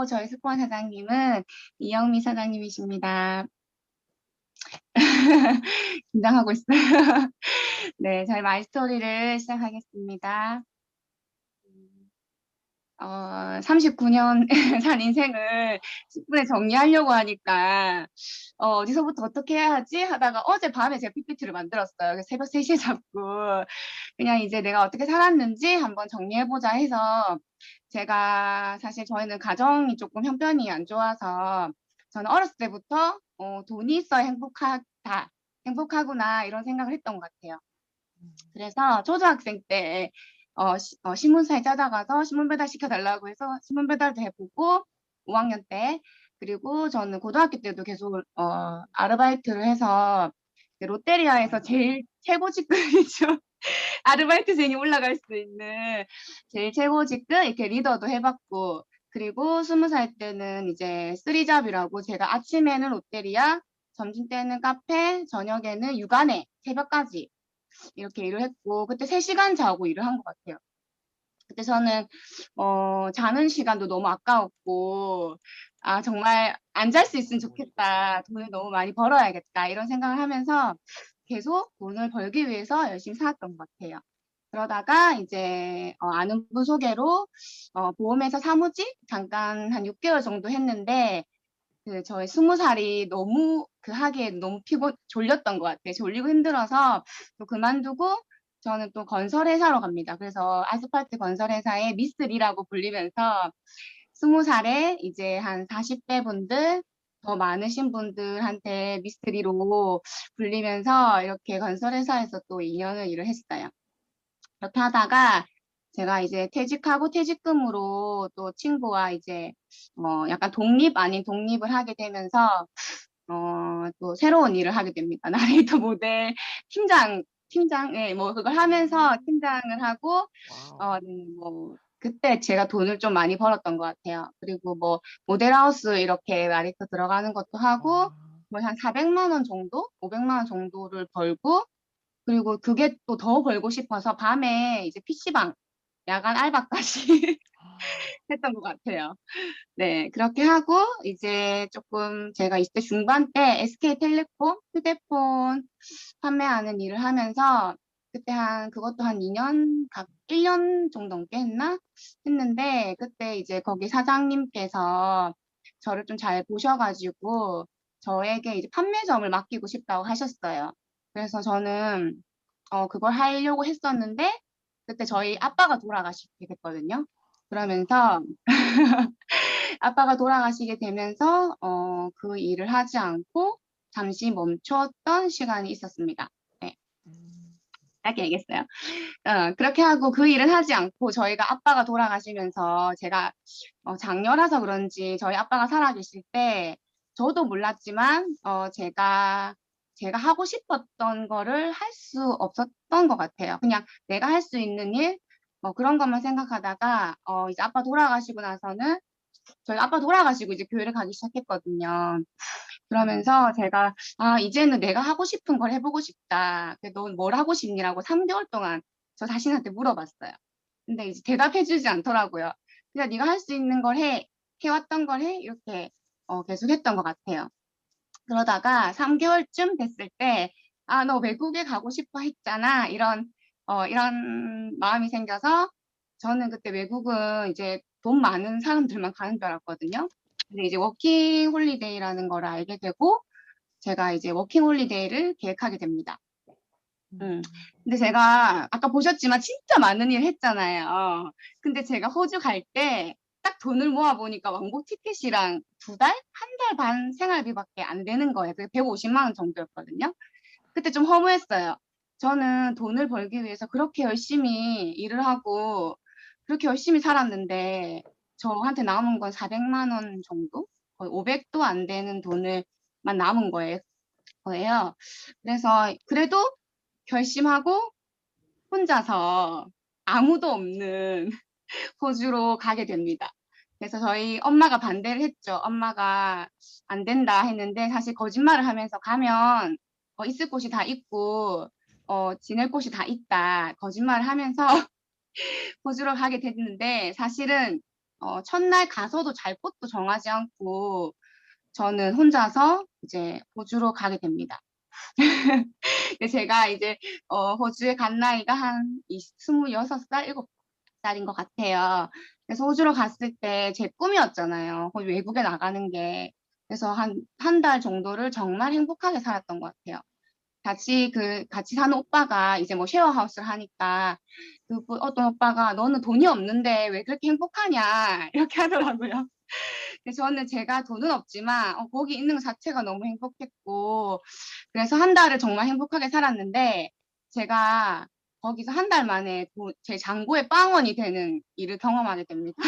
저희 스폰 사장님은 이영미 사장님이십니다. 긴장하고 있어요. 네, 저희 마이스토리를 시작하겠습니다. 39년 산 인생을 10분에 정리하려고 하니까, 어디서부터 어떻게 해야 하지? 하다가 어젯밤에 제가 PPT를 만들었어요. 그래서 새벽 3시에 잡고, 그냥 이제 내가 어떻게 살았는지 한번 정리해보자 해서, 제가 사실 저희는 가정이 조금 형편이 안 좋아서, 저는 어렸을 때부터, 돈이 있어야 행복하구나, 이런 생각을 했던 것 같아요. 그래서 초등학생 때 신문사에 찾아가서 신문 배달 시켜달라고 해서 신문 배달도 해보고 5학년 때 그리고 저는 고등학교 때도 계속 아르바이트를 해서 롯데리아에서 제일 최고 직급이죠. 아르바이트생이 올라갈 수 있는 제일 최고 직급 이렇게 리더도 해봤고 그리고 20살 때는 이제 쓰리잡이라고 제가 아침에는 롯데리아 점심 때는 카페 저녁에는 육아내 새벽까지 이렇게 일을 했고, 그때 3시간 자고 일을 한 것 같아요. 그때 저는, 자는 시간도 너무 아까웠고, 아, 정말 안 잘 수 있으면 좋겠다. 돈을 너무 많이 벌어야겠다. 이런 생각을 하면서 계속 돈을 벌기 위해서 열심히 살았던 것 같아요. 그러다가 이제, 아는 분 소개로, 보험회사 사무직 잠깐 한 6개월 정도 했는데, 저희 20살이 너무 그 하기에 너무 졸렸던 것 같아요. 졸리고 힘들어서 또 그만두고 저는 또 건설회사로 갑니다. 그래서 아스팔트 건설회사의 미스리라고 불리면서 20살에 이제 한 40대 분들, 더 많으신 분들한테 미스리로 불리면서 이렇게 건설회사에서 또 2년을 일을 했어요. 그렇게 하다가 제가 이제 퇴직하고 퇴직금으로 또 친구와 이제 약간 독립 아닌 독립을 하게 되면서 또 새로운 일을 하게 됩니다. 나레이터 모델 팀장, 뭐 그걸 하면서 음. 팀장을 하고 와우. 뭐 그때 제가 돈을 좀 많이 벌었던 것 같아요. 그리고 뭐 모델하우스 이렇게 나레이터 들어가는 것도 하고 아. 뭐 한 400만 원 정도, 500만 원 정도를 벌고 그리고 그게 또 더 벌고 싶어서 밤에 이제 PC방 야간 알바까지 했던 것 같아요. 네, 그렇게 하고 이제 조금 제가 20대 중반 때 SK텔레콤 휴대폰 판매하는 일을 하면서 그때 그것도 한 2년, 1년 정도 넘게 했는데 그때 이제 거기 사장님께서 저를 좀 잘 보셔가지고 저에게 이제 판매점을 맡기고 싶다고 하셨어요. 그래서 저는 그걸 하려고 했었는데 그때 저희 아빠가 돌아가시게 됐거든요. 그러면서 아빠가 돌아가시게 되면서 그 일을 하지 않고 잠시 멈췄던 시간이 있었습니다. 네, 음. 짧게 얘기했어요. 그렇게 하고 그 일은 하지 않고 저희가 아빠가 돌아가시면서 제가 장녀라서 그런지 저희 아빠가 살아계실 때 저도 몰랐지만 제가 하고 싶었던 거를 할 수 없었던 것 같아요. 그냥 내가 할 수 있는 일, 그런 것만 생각하다가 이제 아빠 돌아가시고 나서는 저희 아빠 돌아가시고 이제 교회를 가기 시작했거든요. 음. 그러면서 제가, 아, 이제는 내가 하고 싶은 걸 해보고 싶다. 넌 뭘 하고 싶니라고 3개월 동안 저 자신한테 물어봤어요. 근데 이제 대답해주지 않더라고요. 그냥 네가 할 수 있는 걸 해. 해왔던 걸 해. 이렇게 계속 했던 것 같아요. 그러다가 3개월쯤 됐을 때, 아, 너 외국에 가고 싶어 했잖아. 이런 마음이 생겨서 저는 그때 외국은 이제 돈 많은 사람들만 가는 줄 알았거든요. 근데 이제 워킹 홀리데이라는 걸 알게 되고 제가 이제 워킹 홀리데이를 계획하게 됩니다. 음. 음. 근데 제가 아까 보셨지만 진짜 많은 일 했잖아요. 근데 제가 호주 갈 때 딱 돈을 모아보니까 왕복 티켓이랑 2달? 1달 반 생활비밖에 안 되는 거예요. 그게 150만 원 정도였거든요. 그때 좀 허무했어요. 저는 돈을 벌기 위해서 그렇게 열심히 일을 하고 그렇게 열심히 살았는데 저한테 남은 건 400만 원 정도? 거의 500도 안 되는 돈을만 남은 거예요. 그래서 그래도 결심하고 혼자서 아무도 없는 호주로 가게 됩니다. 그래서 저희 엄마가 반대를 했죠. 엄마가 안 된다 했는데 사실 거짓말을 하면서 가면 있을 곳이 다 있고 지낼 곳이 다 있다. 거짓말을 하면서 호주로 가게 됐는데 사실은 첫날 가서도 잘 곳도 정하지 않고 저는 혼자서 이제 호주로 가게 됩니다. 제가 이제 호주에 간 나이가 한 26살, 7살인 것 같아요. 그래서 호주로 갔을 때 제 꿈이었잖아요. 호주 외국에 나가는 게. 그래서 한 달 정도를 정말 행복하게 살았던 것 같아요. 같이 사는 오빠가 이제 뭐 쉐어하우스를 하니까 어떤 오빠가 너는 돈이 없는데 왜 그렇게 행복하냐 이렇게 하더라고요. 그래서 저는 제가 돈은 없지만 거기 있는 것 자체가 너무 행복했고 그래서 한 달을 정말 행복하게 살았는데 제가 거기서 한 달 만에 제 잔고에 빵원이 되는 일을 경험하게 됩니다.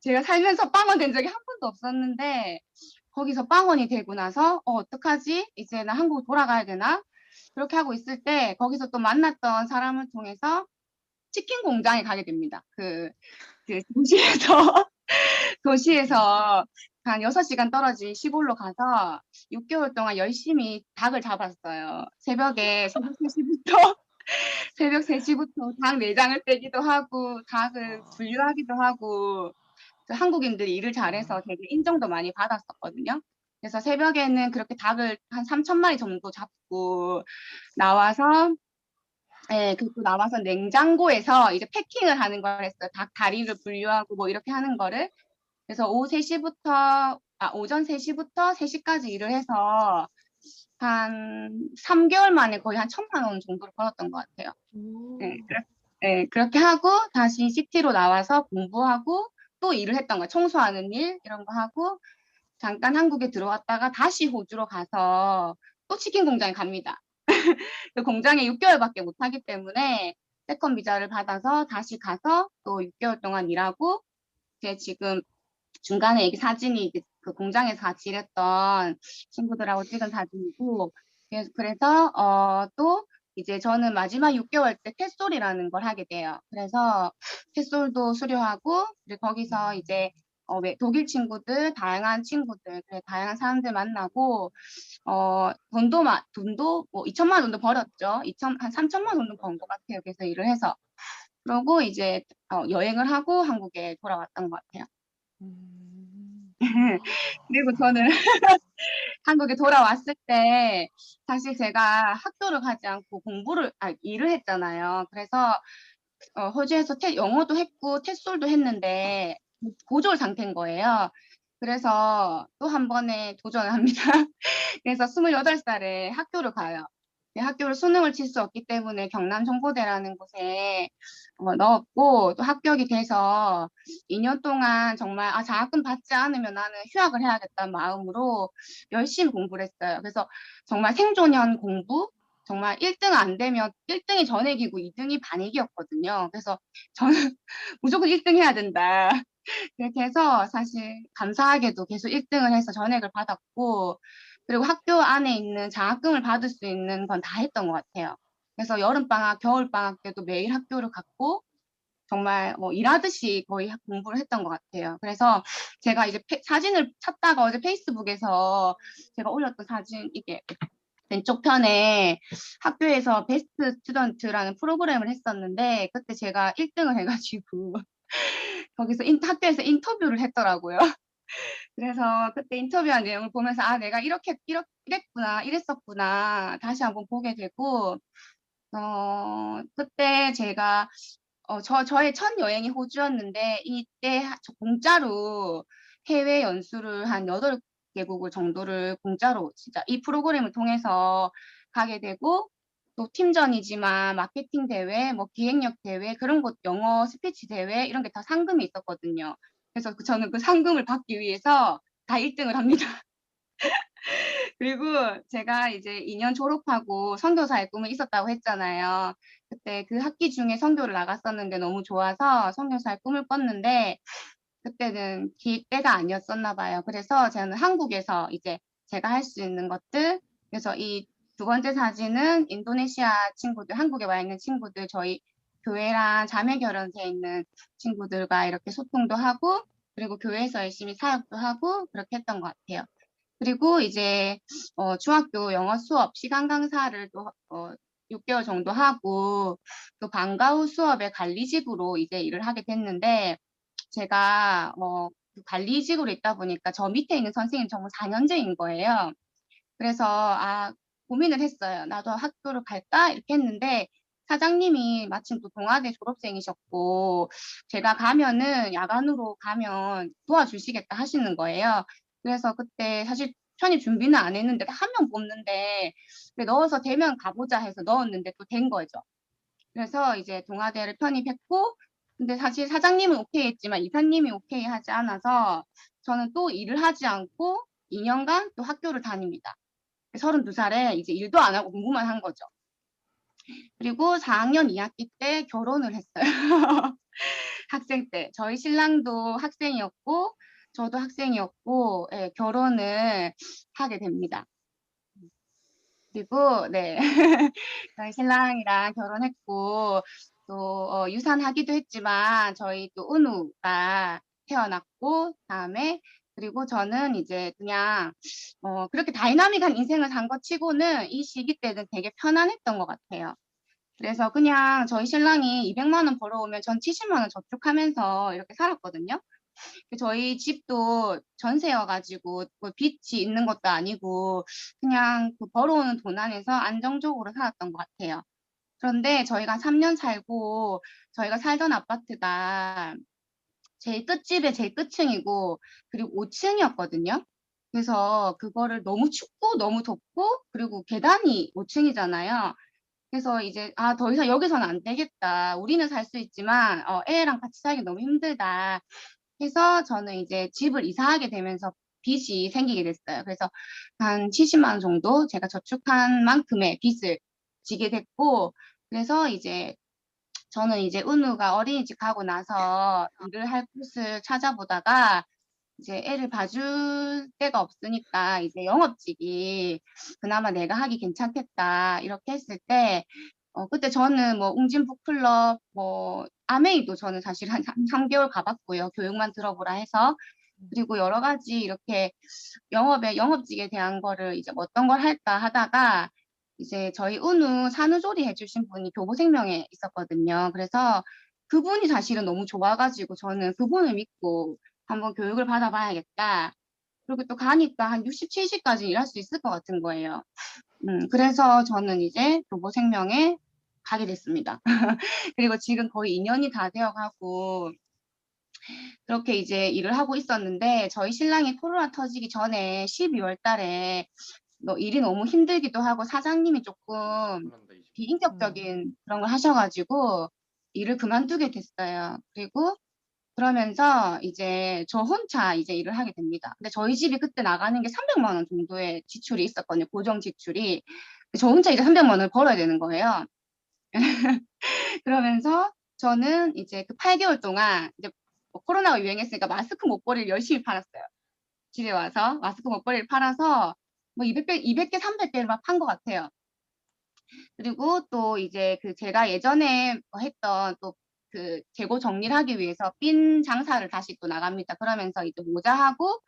제가 살면서 빵원 된 적이 한 번도 없었는데 거기서 빵원이 되고 나서 어떡하지? 이제 나 한국 돌아가야 되나? 그렇게 하고 있을 때 거기서 또 만났던 사람을 통해서 치킨 공장에 가게 됩니다. 그 도시에서 도시에서 한 6시간 떨어진 시골로 가서 6개월 동안 열심히 닭을 잡았어요. 새벽 3시부터 새벽 3시부터 닭 내장을 떼기도 하고 닭을 와. 분류하기도 하고 한국인들이 일을 잘해서 되게 인정도 많이 받았었거든요. 그래서 새벽에는 그렇게 닭을 한 3,000마리 정도 잡고 나와서 그리고 나와서 냉장고에서 이제 패킹을 하는 걸 했어요. 닭 다리를 분류하고 뭐 이렇게 하는 거를. 그래서 오전 3시부터 3시까지 일을 해서 한 3개월 만에 거의 한 1,000만 원 정도를 벌었던 것 같아요. 네, 오. 그렇게 하고 다시 시티로 나와서 공부하고 또 일을 했던 거예요. 청소하는 일 이런 거 하고 잠깐 한국에 들어왔다가 다시 호주로 가서 또 치킨 공장에 갑니다. 그 공장에 6개월밖에 못 하기 때문에 세컨 비자를 받아서 다시 가서 또 6개월 동안 일하고 제 지금 중간에 여기 사진이 이제 그 공장에서 같이 일했던 친구들하고 찍은 사진이고 그래서 또 이제 저는 마지막 6개월 때 햇솔이라는 걸 하게 돼요. 그래서 햇솔도 수료하고 그리고 거기서 이제 독일 친구들, 다양한 친구들, 다양한 사람들 만나고 돈도 뭐 2천만 원 정도 벌었죠. 한 3천만 원 정도 번 것 같아요. 그래서 일을 해서 그러고 이제 여행을 하고 한국에 돌아왔던 것 같아요. 음. 그리고 저는 한국에 돌아왔을 때 사실 제가 학교를 가지 않고 일을 했잖아요. 그래서 호주에서 영어도 했고 햇솔도 했는데 고졸 상태인 거예요. 그래서 또 한 번에 도전을 합니다. 그래서 28살에 학교를 가요. 학교를 수능을 칠 수 없기 때문에 경남정보대라는 곳에 넣었고 또 합격이 돼서 2년 동안 정말 장학금 받지 않으면 나는 휴학을 해야겠다는 마음으로 열심히 공부를 했어요. 그래서 정말 생존형 공부 정말 1등 안 되면 1등이 전액이고 2등이 반액이었거든요. 그래서 저는 무조건 1등 해야 된다. 그렇게 해서 사실 감사하게도 계속 1등을 해서 전액을 받았고, 그리고 학교 안에 있는 장학금을 받을 수 있는 건 다 했던 것 같아요. 그래서 여름방학, 겨울방학 때도 매일 학교를 갔고, 정말 일하듯이 거의 공부를 했던 것 같아요. 그래서 제가 이제 사진을 찾다가 어제 페이스북에서 제가 올렸던 사진, 이게 왼쪽 편에 학교에서 베스트 스튜던트라는 프로그램을 했었는데, 그때 제가 1등을 해가지고, 거기서 학교에서 인터뷰를 했더라고요. 그래서 그때 인터뷰한 내용을 보면서 내가 이랬구나, 이랬었구나, 다시 한번 보게 되고, 그때 제가, 저의 첫 여행이 호주였는데, 이때 공짜로 해외 연수를 한 8개국을 정도를 공짜로 진짜 이 프로그램을 통해서 가게 되고, 또 팀전이지만 마케팅 대회, 뭐 기획력 대회, 그런 것, 영어 스피치 대회, 이런 게 다 상금이 있었거든요. 그래서 저는 그 상금을 받기 위해서 다 1등을 합니다. 그리고 제가 이제 2년 졸업하고 선교사의 꿈이 있었다고 했잖아요. 그때 그 학기 중에 선교를 나갔었는데 너무 좋아서 선교사의 꿈을 꿨는데 그때는 기회가 아니었었나 봐요. 그래서 저는 한국에서 이제 제가 할 수 있는 것들, 그래서 이 두 번째 사진은 인도네시아 친구들, 한국에 와 있는 친구들, 저희 교회랑 자매 결혼지에 있는 친구들과 이렇게 소통도 하고, 그리고 교회에서 열심히 사역도 하고, 그렇게 했던 것 같아요. 그리고 이제 중학교 영어 수업 시간 강사를 또 6개월 정도 하고 또 방과 후 수업의 관리직으로 이제 일을 하게 됐는데 제가 그 관리직으로 있다 보니까 저 밑에 있는 선생님 전부 4년제인 거예요. 그래서 고민을 했어요. 나도 학교를 갈까? 이렇게 했는데 사장님이 마침 또 동아대 졸업생이셨고 제가 가면은 야간으로 가면 도와주시겠다 하시는 거예요. 그래서 그때 사실 편입 준비는 안 했는데 한 명 뽑는데 그래, 넣어서 되면 가보자 해서 넣었는데 또 된 거죠. 그래서 이제 동아대를 편입했고 근데 사실 사장님은 오케이 했지만 이사님이 오케이 하지 않아서 저는 또 일을 하지 않고 2년간 또 학교를 다닙니다. 32살에 이제 일도 안 하고 공부만 한 거죠. 그리고 4학년 2학기 때 결혼을 했어요. 학생 때. 저희 신랑도 학생이었고, 저도 학생이었고, 예, 결혼을 하게 됩니다. 그리고, 네. 저희 신랑이랑 결혼했고, 또, 유산하기도 했지만, 저희 또 은우가 태어났고, 다음에, 그리고 저는 이제 그냥, 그렇게 다이나믹한 인생을 산 것 치고는 이 시기 때는 되게 편안했던 것 같아요. 그래서 그냥 저희 신랑이 200만 원 벌어오면 전 70만 원 저축하면서 이렇게 살았거든요. 저희 집도 전세여가지고 뭐 빚이 있는 것도 아니고 그냥 그 벌어오는 돈 안에서 안정적으로 살았던 것 같아요. 그런데 저희가 3년 살고 저희가 살던 아파트가 제일 끝집에 제일 끝층이고 그리고 5층이었거든요. 그래서 그거를 너무 춥고 너무 덥고 그리고 계단이 5층이잖아요. 그래서 이제 더 이상 여기서는 안 되겠다. 우리는 살 수 있지만 애랑 같이 살기 너무 힘들다. 해서 저는 이제 집을 이사하게 되면서 빚이 생기게 됐어요. 그래서 한 70만 원 정도 제가 저축한 만큼의 빚을 지게 됐고, 그래서 이제 저는 이제 은우가 어린이집 가고 나서 일을 할 곳을 찾아보다가 이제 애를 봐줄 데가 없으니까 이제 영업직이 그나마 내가 하기 괜찮겠다 이렇게 했을 때 그때 저는 뭐 웅진 북클럽 뭐 아메이도 저는 사실 한 3개월 가봤고요. 교육만 들어보라 해서 그리고 여러 가지 이렇게 영업직에 대한 거를 이제 뭐 어떤 걸 할까 하다가 이제 저희 은우 산후조리 해주신 분이 교보생명에 있었거든요. 그래서 그분이 사실은 너무 좋아가지고 저는 그분을 믿고 한번 교육을 받아봐야겠다. 그리고 또 가니까 한 60, 70까지 일할 수 있을 것 같은 거예요. 그래서 저는 이제 교보생명에 가게 됐습니다. 그리고 지금 거의 2년이 다 되어가고 그렇게 이제 일을 하고 있었는데 저희 신랑이 코로나 터지기 전에 12월 달에 일이 너무 힘들기도 하고 사장님이 조금 음. 비인격적인 그런 걸 하셔가지고 일을 그만두게 됐어요. 그리고 그러면서 이제 저 혼자 이제 일을 하게 됩니다. 근데 저희 집이 그때 나가는 게 300만 원 정도의 지출이 있었거든요. 고정 지출이. 저 혼자 이제 300만 원을 벌어야 되는 거예요. 그러면서 저는 이제 그 8개월 동안 이제 뭐 코로나가 유행했으니까 마스크 목걸이를 열심히 팔았어요. 집에 와서 마스크 목걸이를 팔아서 뭐 200개, 300개를 막 판 것 같아요. 그리고 또 이제 그 제가 예전에 했던 또 그 재고 정리를 하기 위해서 핀 장사를 다시 또 나갑니다. 그러면서 이제 모자하고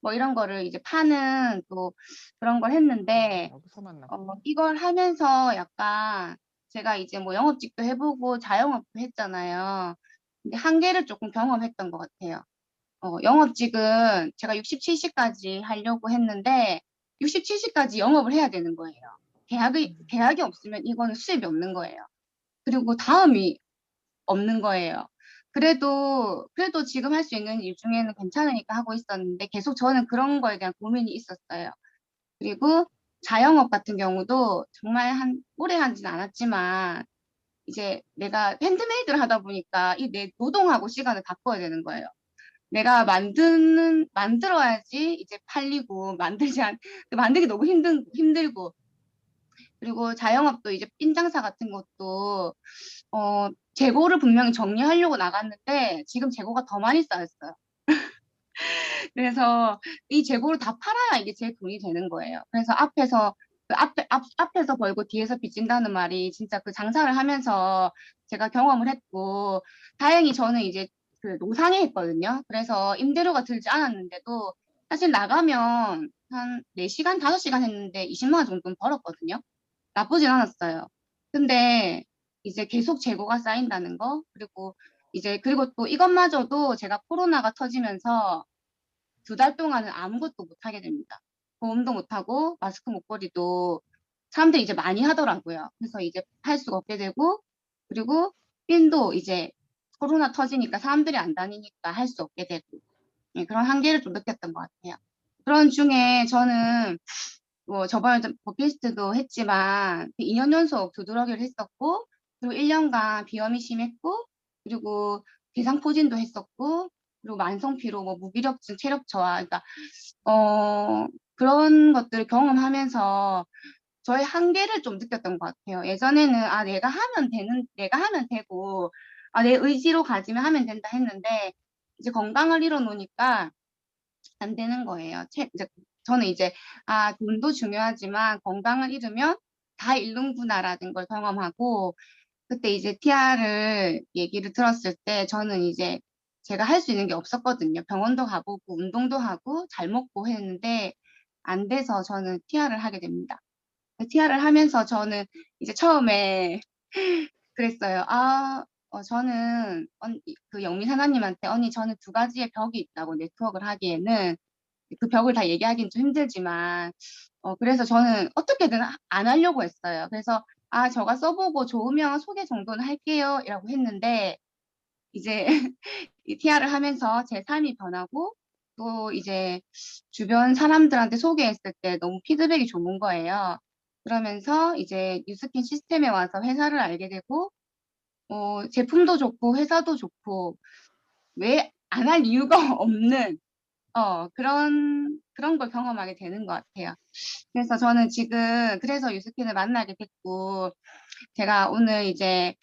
뭐 이런 거를 이제 파는 또 그런 걸 했는데 여기서 만났구나. 이걸 하면서 약간 제가 이제 뭐 영업직도 해보고 자영업도 했잖아요. 근데 한계를 조금 경험했던 것 같아요. 영업직은 제가 60, 70까지 하려고 했는데 60, 70까지 영업을 해야 되는 거예요. 계약이 없으면 이거는 수입이 없는 거예요. 그리고 다음이 없는 거예요. 그래도 지금 할 수 있는 일 중에는 괜찮으니까 하고 있었는데 계속 저는 그런 거에 대한 고민이 있었어요. 그리고 자영업 같은 경우도 정말 오래 하진 않았지만 이제 내가 핸드메이드를 하다 보니까 이 내 노동하고 시간을 바꿔야 되는 거예요. 내가 만들어야지 이제 팔리고 만들기 너무 힘들고 그리고 자영업도 이제 핀 장사 같은 것도 재고를 분명히 정리하려고 나갔는데 지금 재고가 더 많이 쌓였어요. 그래서 이 재고를 다 팔아야 이게 제 돈이 되는 거예요. 그래서 앞에서 벌고 뒤에서 빚진다는 말이 진짜 그 장사를 하면서 제가 경험을 했고, 다행히 저는 이제 그 노상에 했거든요. 그래서 임대료가 들지 않았는데도 사실 나가면 한 4시간, 5시간 했는데 20만 원 정도는 벌었거든요. 나쁘진 않았어요. 근데 이제 계속 재고가 쌓인다는 거, 그리고 이제 그리고 또 이것마저도 제가 코로나가 터지면서 2달 동안은 아무것도 못 하게 됩니다. 보험도 못 하고 마스크 목걸이도 사람들이 이제 많이 하더라고요. 그래서 이제 할 수가 없게 되고 그리고 핀도 이제 코로나 터지니까 사람들이 안 다니니까 할 수 없게 되고 예, 그런 한계를 좀 느꼈던 것 같아요. 그런 중에 저는 뭐 저번에 버피스트도 했지만 2년 연속 두드러기를 했었고 그리고 1년간 비염이 심했고 그리고 대상포진도 했었고 그리고 만성 피로, 뭐 무기력증, 체력 저하, 그러니까 그런 것들을 경험하면서 저의 한계를 좀 느꼈던 것 같아요. 예전에는 내가 하면 되고 내 의지로 가지면 하면 된다 했는데 이제 건강을 잃어놓으니까 안 되는 거예요. 이제 저는 이제 돈도 중요하지만 건강을 잃으면 다 잃는구나라는 걸 경험하고 그때 이제 TR을 얘기를 들었을 때 저는 이제 제가 할 수 있는 게 없었거든요. 병원도 가보고 운동도 하고 잘 먹고 했는데 안 돼서 저는 TR을 하게 됩니다. TR을 하면서 저는 이제 처음에 그랬어요. 저는 그 영민 하나님한테 언니 저는 2가지의 벽이 있다고 네트워크를 하기에는 그 벽을 다 얘기하기는 좀 힘들지만 그래서 저는 어떻게든 안 하려고 했어요. 그래서 저가 써보고 좋으면 소개 정도는 할게요 이라고 했는데 이제 이 TR을 하면서 제 삶이 변하고 또 이제 주변 사람들한테 소개했을 때 너무 피드백이 좋은 거예요. 그러면서 이제 뉴스킨 시스템에 와서 회사를 알게 되고 제품도 좋고 회사도 좋고 왜 안 할 이유가 없는 그런 걸 경험하게 되는 것 같아요. 그래서 저는 지금 그래서 유스킨을 만나게 됐고 제가 오늘 이제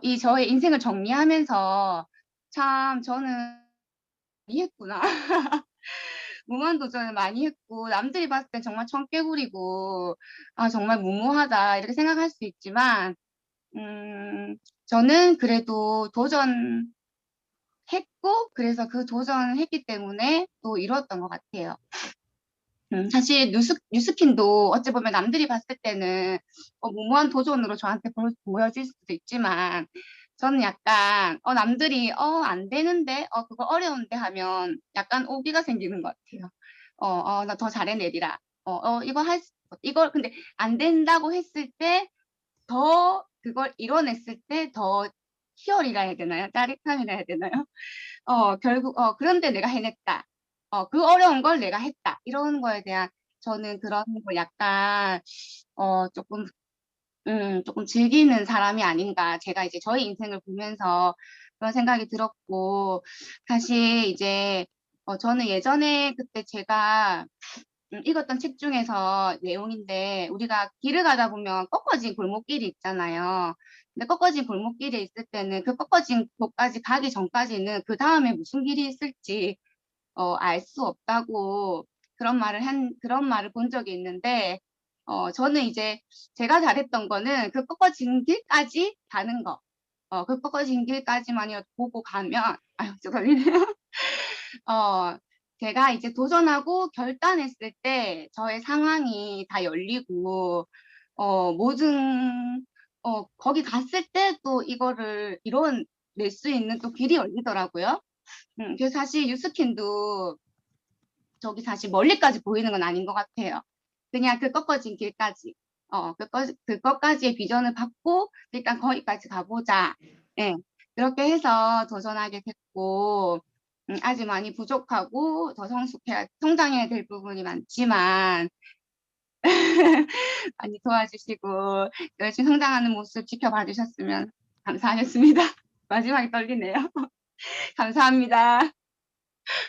이 저의 인생을 정리하면서 참 저는 많이 했구나. 무한도전을 많이 했고 남들이 봤을 땐 정말 청개구리고 정말 무모하다 이렇게 생각할 수 있지만 저는 그래도 도전했고 그래서 그 도전을 했기 때문에 또 이뤘던 것 같아요. 사실 뉴스킨도 어찌 보면 남들이 봤을 때는 무모한 도전으로 저한테 보여질 수도 있지만 저는 약간 남들이 안 되는데 그거 어려운데 하면 약간 오기가 생기는 것 같아요. 나 더 잘해내리라. 이걸 근데 안 된다고 했을 때 더 그걸 이뤄냈을 때 더 희열이라 해야 되나요? 짜릿함이라 해야 되나요? 결국 그런데 내가 해냈다. 그 어려운 걸 내가 했다. 이런 거에 대한 저는 그런 걸 약간 조금 조금 즐기는 사람이 아닌가. 제가 이제 저의 인생을 보면서 그런 생각이 들었고 사실 이제 저는 예전에 그때 제가 읽었던 책 중에서 내용인데 우리가 길을 가다 보면 꺾어진 골목길이 있잖아요. 근데 꺾어진 골목길에 있을 때는 그 꺾어진 곳까지 가기 전까지는 그 다음에 무슨 길이 있을지 알 수 없다고 그런 말을 본 적이 있는데 저는 이제 제가 잘했던 거는 그 꺾어진 길까지 가는 거. 그 꺾어진 길까지만이라도 보고 가면 죄송해요. 어, 제가 이제 도전하고 결단했을 때 저의 상황이 다 열리고, 거기 갔을 때 또 이거를 이뤄낼 수 있는 또 길이 열리더라고요. 그래서 사실 유스킨도 저기 사실 멀리까지 보이는 건 아닌 것 같아요. 그냥 그 꺾어진 길까지, 그것까지의 비전을 받고 일단 거기까지 가보자. 예, 그렇게 해서 도전하게 됐고, 아직 많이 부족하고 더 성장해야 될 부분이 많지만 많이 도와주시고 열심히 성장하는 모습 지켜봐 주셨으면 감사하겠습니다. 마지막에 떨리네요. 감사합니다.